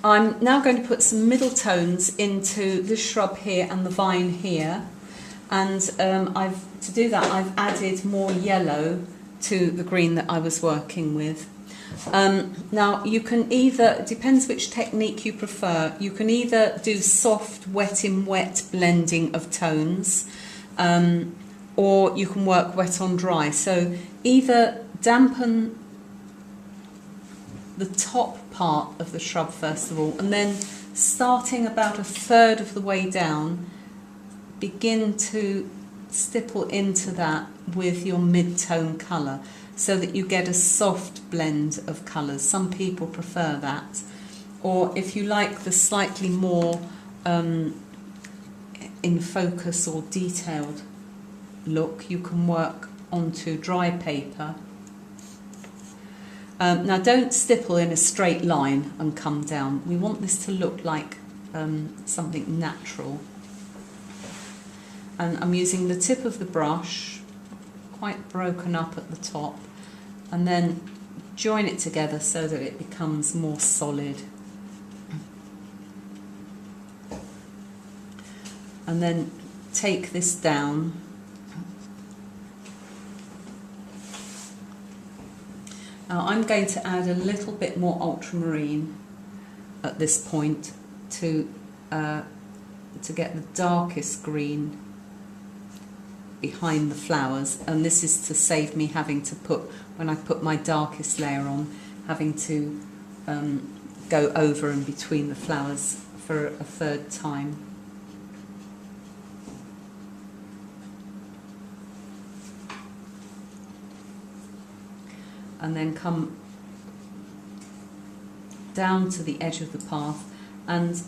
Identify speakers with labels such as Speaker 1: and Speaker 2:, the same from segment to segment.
Speaker 1: I'm now going to put some middle tones into this shrub here and the vine here, and to do that I've added more yellow to the green that I was working with. Now you can either, it depends which technique you prefer, you can either do soft wet in wet blending of tones, or you can work wet on dry. So either dampen the top part of the shrub first of all, and then starting about a third of the way down, begin to stipple into that with your mid-tone colour so that you get a soft blend of colours. Some people prefer that, or if you like the slightly more in focus or detailed look, you can work onto dry paper. Now don't stipple in a straight line and come down. We want this to look like something natural. And I'm using the tip of the brush, quite broken up at the top, and then join it together so that it becomes more solid. And then take this down. Now I'm going to add a little bit more ultramarine at this point to get the darkest green behind the flowers, and this is to save me having to put, when I put my darkest layer on, having to go over and between the flowers for a third time. And then come down to the edge of the path, and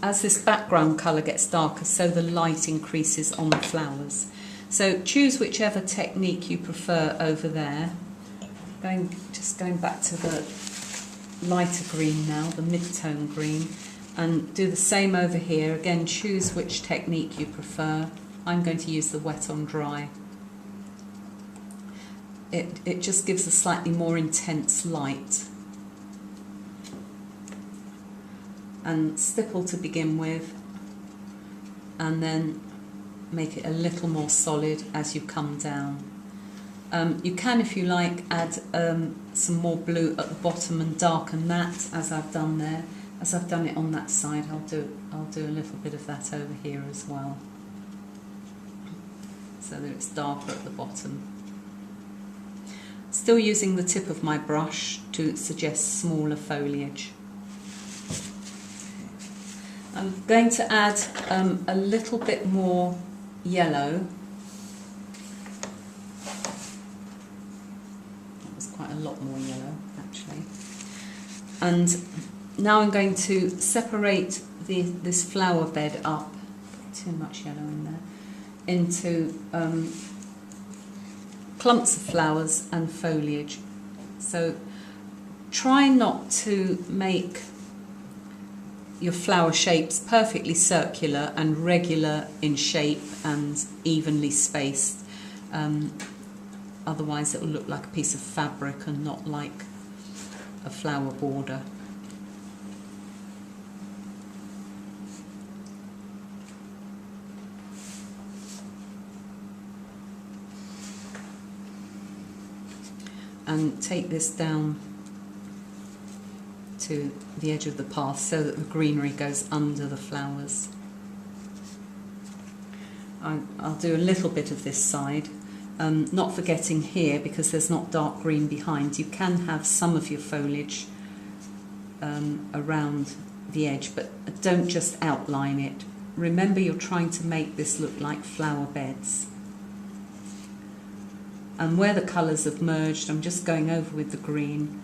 Speaker 1: as this background colour gets darker, so the light increases on the flowers. So choose whichever technique you prefer over there. Just going back to the lighter green now, the mid-tone green, and do the same over here. Again, choose which technique you prefer. I'm going to use the wet on dry. It just gives a slightly more intense light. And stipple to begin with, and then make it a little more solid as you come down. You can, if you like, add some more blue at the bottom and darken that, as I've done there. As I've done it on that side, I'll do a little bit of that over here as well, so that it's darker at the bottom. Still using the tip of my brush to suggest smaller foliage. I'm going to add a little bit more yellow. That was quite a lot more yellow, actually. And now I'm going to separate this flower bed up, too much yellow in there, into clumps of flowers and foliage. So try not to make your flower shapes perfectly circular and regular in shape and evenly spaced. Otherwise it will look like a piece of fabric and not like a flower border. And take this down to the edge of the path so that the greenery goes under the flowers. I'll do a little bit of this side, not forgetting here, because there's not dark green behind, you can have some of your foliage around the edge, but don't just outline it. Remember, you're trying to make this look like flower beds. And where the colours have merged, I'm just going over with the green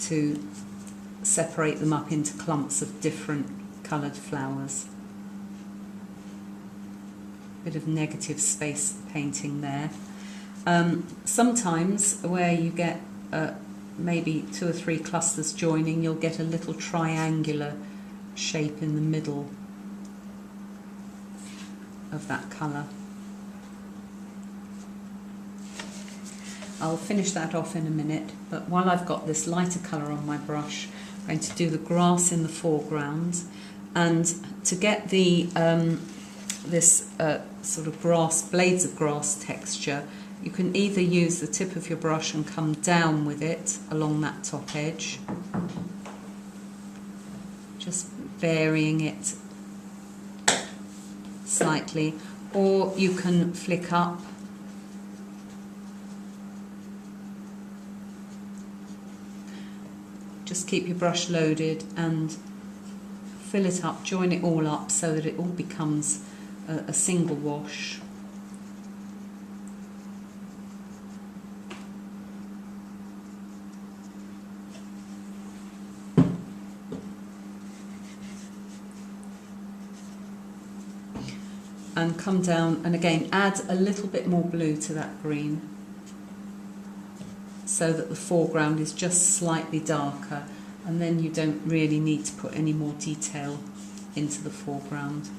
Speaker 1: to separate them up into clumps of different coloured flowers. Bit of negative space painting there. Sometimes where you get maybe 2 or 3 clusters joining, you'll get a little triangular shape in the middle of that colour. I'll finish that off in a minute, but while I've got this lighter colour on my brush, I'm going to do the grass in the foreground, and to get the this sort of grass, blades of grass texture, you can either use the tip of your brush and come down with it along that top edge, just varying it slightly, or you can flick up just keep your brush loaded and fill it up, join it all up so that it all becomes a single wash. And come down and again add a little bit more blue to that green so that the foreground is just slightly darker, and then you don't really need to put any more detail into the foreground.